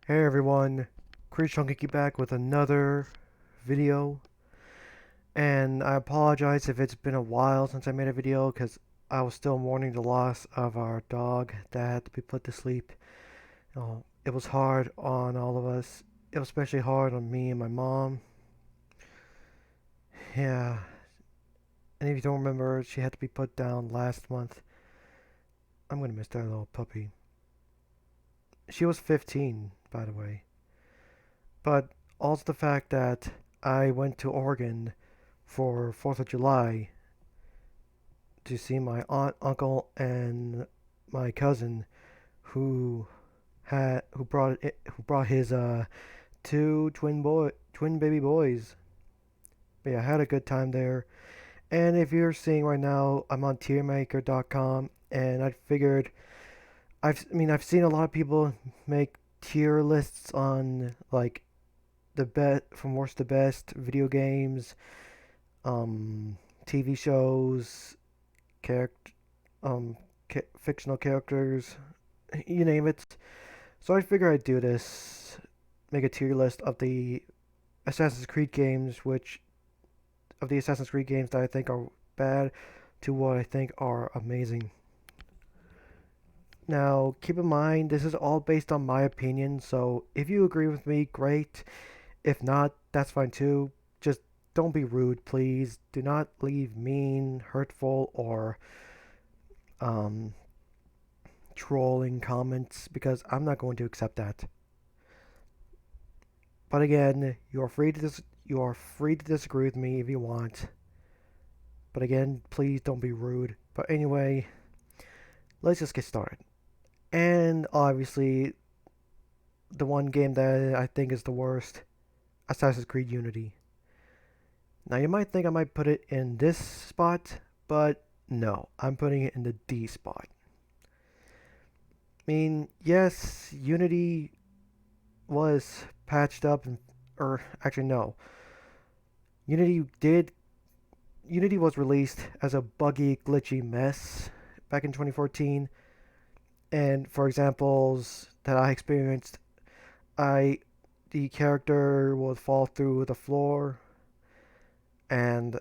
Hey everyone, Chunky back with another video, and I apologize if it's been a while since I made a video because I was still mourning the loss of our dog that had to be put to sleep. It was hard on all of us. It was especially hard on me and my mom. Yeah, and if you don't remember, she had to be put down last month. I'm gonna miss that little puppy. She was 15, by the way. But also the fact that I went to Oregon for 4th of July to see my aunt, uncle, and my cousin who brought his two twin baby boys. But yeah, I had a good time there. And if you're seeing right now, I'm on tiermaker.com, and I figured I've seen a lot of people make tier lists on like the best from worst to best video games, um, TV shows, character, um, fictional characters, you name it. So I figure I'd do this, make a tier list of the Assassin's Creed games, that I think are bad to what I think are amazing. Now, keep in mind, this is all based on my opinion, so if you agree with me, great. If not, that's fine too. Just don't be rude, please. Do not leave mean, hurtful, or um, trolling comments because I'm not going to accept that. But again, you are free to disagree with me if you want. But again, please don't be rude. But anyway, let's just get started. And obviously, the one game that I think is the worst, Assassin's Creed Unity. Now you might think I might put it in this spot, but no, I'm putting it in the D spot. I mean, yes, Unity was patched up, or actually no, Unity did Unity was released as a buggy, glitchy mess back in 2014. And for examples that I experienced, I the character would fall through the floor, and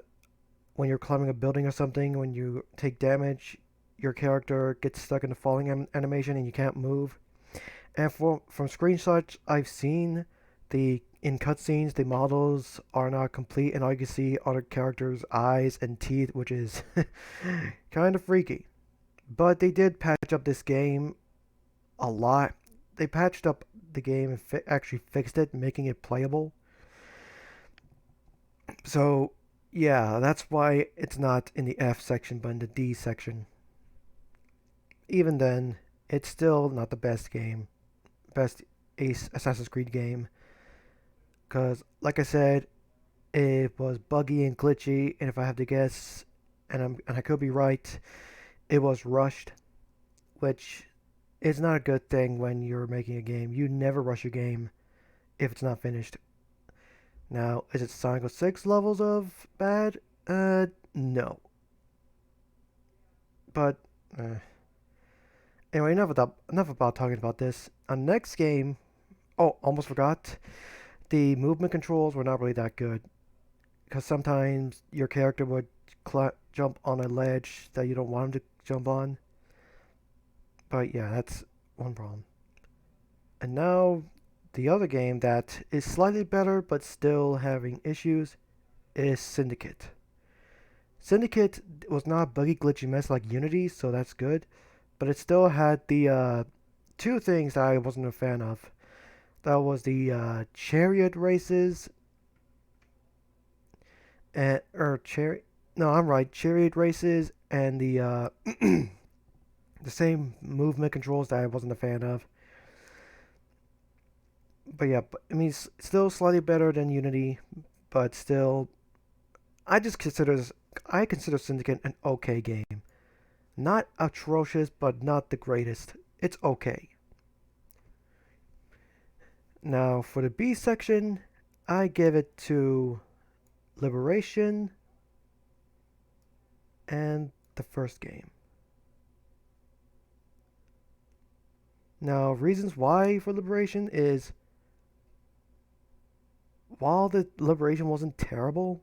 when you're climbing a building or something, when you take damage, your character gets stuck in the falling animation and you can't move. And from screenshots I've seen, the in cutscenes the models are not complete, and all you can see are the characters' eyes and teeth, which is kind of freaky. But they did patch up this game a lot. They patched up the game and actually fixed it, making it playable. So yeah, that's why it's not in the F section but in the D section. Even then, it's still not the best Assassin's Creed game. Because, like I said, it was buggy and glitchy, and if I have to guess, and I could be right, it was rushed, which is not a good thing when you're making a game. You never rush a game if it's not finished. Now, is it Sonic 06 levels of bad? No. But, anyway, enough about talking about this. On the next game, oh, almost forgot. The movement controls were not really that good because sometimes your character would jump on a ledge that you don't want him to jump on. But yeah, that's one problem. And now the other game that is slightly better but still having issues is Syndicate. Syndicate was not a buggy glitchy mess like Unity, so that's good. But it still had the two things that I wasn't a fan of. That was the chariot races and or chariot. No, I'm right. Chariot races and the the same movement controls that I wasn't a fan of. But yeah, I mean, it's still slightly better than Unity, but still, I just consider this, I consider Syndicate an okay game. Not atrocious, but not the greatest. It's okay. Now for the B section, I give it to Liberation and the first game. Now, reasons why for Liberation is while the Liberation wasn't terrible,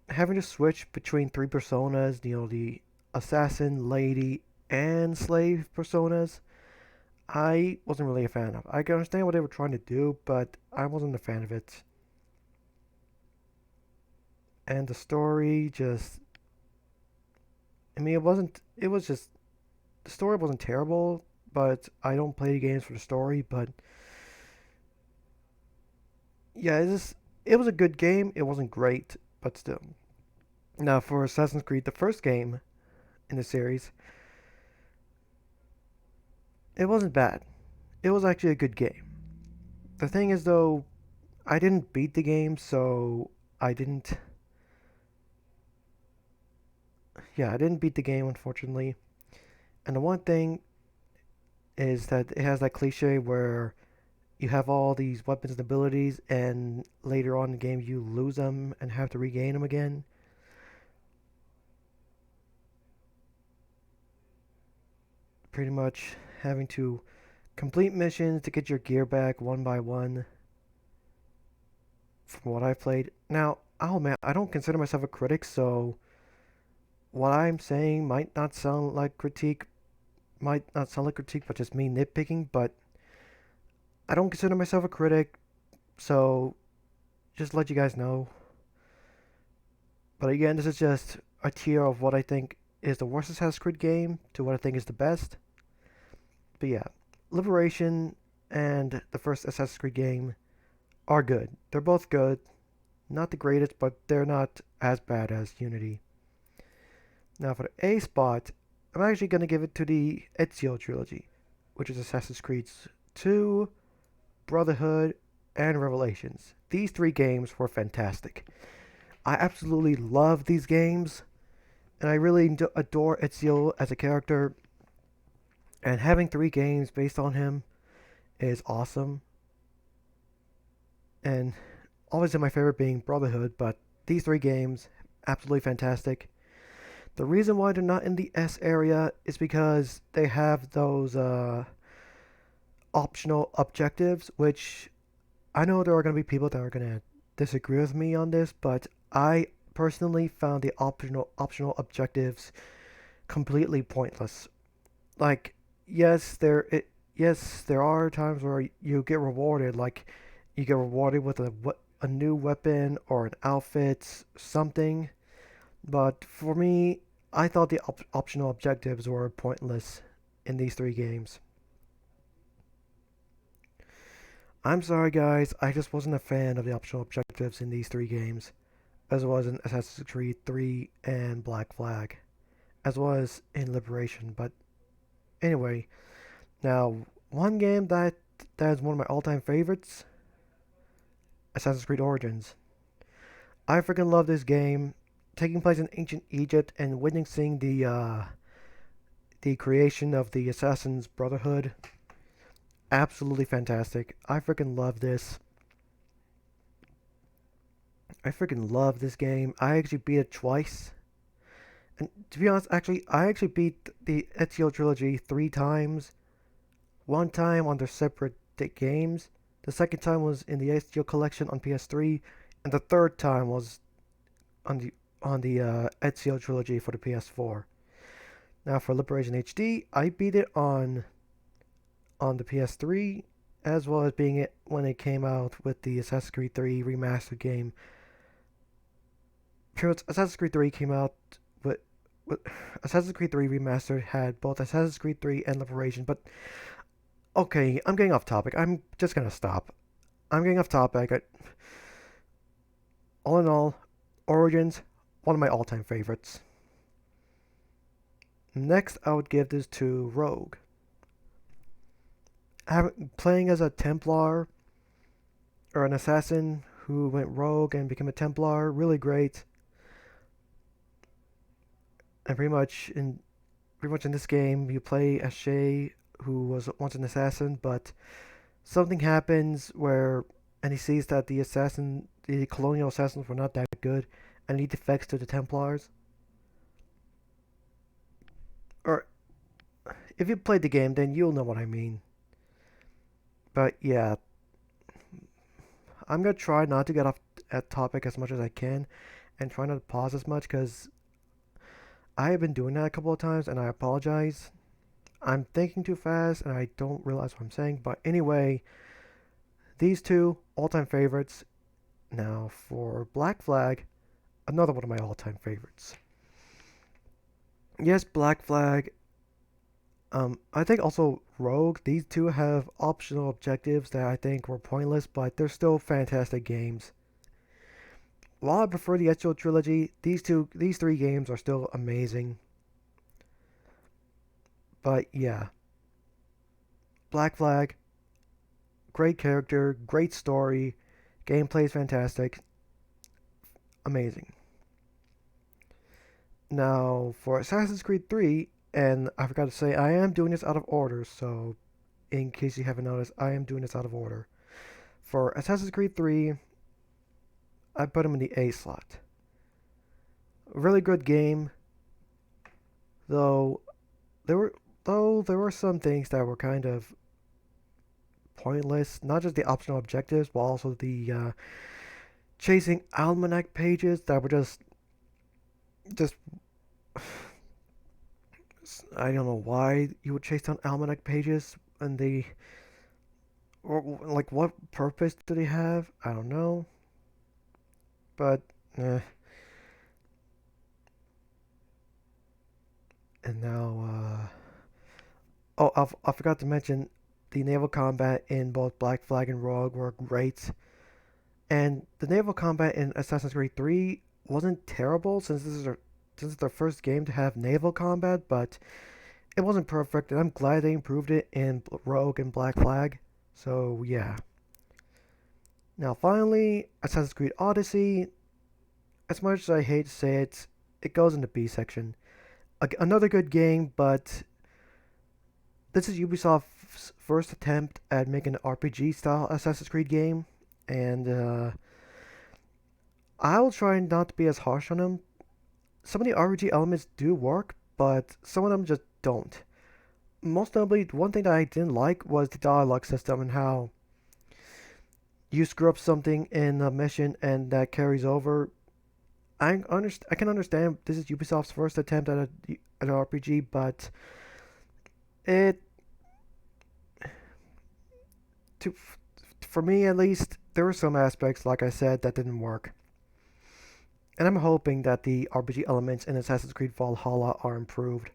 having to switch between three personas, the assassin, lady, and slave personas, I wasn't really a fan of. I can understand what they were trying to do, but I wasn't a fan of it. And the story just, I mean, it wasn't, it was just, the story wasn't terrible, but I don't play the games for the story, but yeah, it was a good game. It wasn't great, but still. Now, for Assassin's Creed, the first game in the series, it wasn't bad. It was actually a good game. The thing is, though, I didn't beat the game, so I didn't. Yeah, I didn't beat the game, unfortunately. And the one thing is that it has that cliche where you have all these weapons and abilities, and later on in the game, you lose them and have to regain them again. Pretty much having to complete missions to get your gear back one by one, from what I've played. Now, oh man, I don't consider myself a critic, so what I'm saying might not sound like critique, but just me nitpicking. But I don't consider myself a critic, so just let you guys know. But again, this is just a tier of what I think is the worst Assassin's Creed game to what I think is the best. But yeah, Liberation and the first Assassin's Creed game are good. They're both good. Not the greatest, but they're not as bad as Unity. Now for the A spot, I'm actually going to give it to the Ezio trilogy, which is Assassin's Creed 2, Brotherhood, and Revelations. These three games were fantastic. I absolutely love these games, and I really adore Ezio as a character. And having three games based on him is awesome. And obviously, my favorite being Brotherhood, but these three games, absolutely fantastic. The reason why they're not in the S area is because they have those optional objectives, which I know there are going to be people that are going to disagree with me on this, but I personally found the optional objectives completely pointless. Like, yes, there are times where you get rewarded, like you get rewarded with a new weapon or an outfit, something. But for me, I thought the optional objectives were pointless in these three games. I'm sorry, guys, I just wasn't a fan of the optional objectives in these three games, as well as in Assassin's Creed 3 and Black Flag, as well as in Liberation. But anyway, now one game that is one of my all-time favorites, Assassin's Creed Origins. I freaking love this game. Taking place in ancient Egypt and witnessing the creation of the Assassin's Brotherhood, absolutely fantastic. I freaking love this. I freaking love this game. I actually beat it twice. And to be honest, I actually beat the Ezio trilogy three times. One time on their separate games. The second time was in the Ezio collection on PS3, and the third time was on the Ezio trilogy for the PS4. Now for Liberation HD, I beat it on the PS3, as well as being it when it came out with the Assassin's Creed 3 remastered game. Assassin's Creed 3 came out with, with Assassin's Creed 3 remastered had both Assassin's Creed 3 and Liberation. But okay, I'm getting off topic. I'm just gonna stop. I'm getting off topic. All in all, Origins, one of my all-time favorites. Next, I would give this to Rogue. Playing as a Templar or an assassin who went rogue and became a Templar, really great. And pretty much in this game, you play as Shay, who was once an assassin, but something happens where, and he sees that the colonial assassins were not that good, and he defects to the Templars. Or if you played the game, then you'll know what I mean. But yeah, I'm gonna try not to get off at topic as much as I can, and try not to pause as much because I have been doing that a couple of times, and I apologize. I'm thinking too fast, and I don't realize what I'm saying. But anyway, these two all-time favorites. Now for Black Flag, another one of my all-time favorites. Yes, Black Flag. I think also Rogue. These two have optional objectives that I think were pointless, but they're still fantastic games. While I prefer the Ezio trilogy, these three games are still amazing. But yeah, Black Flag, great character, great story, gameplay is fantastic, amazing. Now for Assassin's Creed 3, and I forgot to say I am doing this out of order, so in case you haven't noticed, I am doing this out of order. For Assassin's Creed 3, I put them in the A slot. Really good game, though there were there were some things that were kind of pointless. Not just the optional objectives, but also the chasing almanac pages that were just I don't know why you would chase down almanac pages and they or like what purpose do they have? I don't know, but eh. And now oh I forgot to mention the naval combat in both Black Flag and Rogue were great. And the naval combat in Assassin's Creed 3 wasn't terrible since it's their first game to have naval combat, but it wasn't perfect, and I'm glad they improved it in Rogue and Black Flag. So yeah. Now finally, Assassin's Creed Odyssey. As much as I hate to say it, it goes in the B section. Another good game, but this is Ubisoft's first attempt at making an RPG style Assassin's Creed game, and I'll try not to be as harsh on them. Some of the RPG elements do work, but some of them just don't. Most notably, one thing that I didn't like was the dialogue system and how you screw up something in a mission and that carries over. I can understand this is Ubisoft's first attempt at an RPG, but it to for me at least there were some aspects, like I said, that didn't work. And I'm hoping that the RPG elements in Assassin's Creed Valhalla are improved.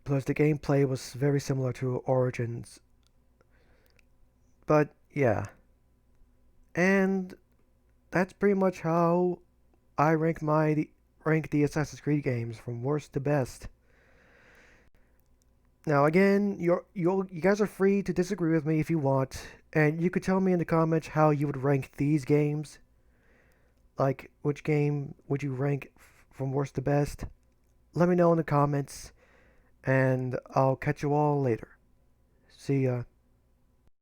Plus, the gameplay was very similar to Origins. But yeah, and that's pretty much how I rank the Assassin's Creed games from worst to best. Now again, you guys are free to disagree with me if you want, and you could tell me in the comments how you would rank these games. Like which game would you rank from worst to best? Let me know in the comments, and I'll catch you all later. See ya.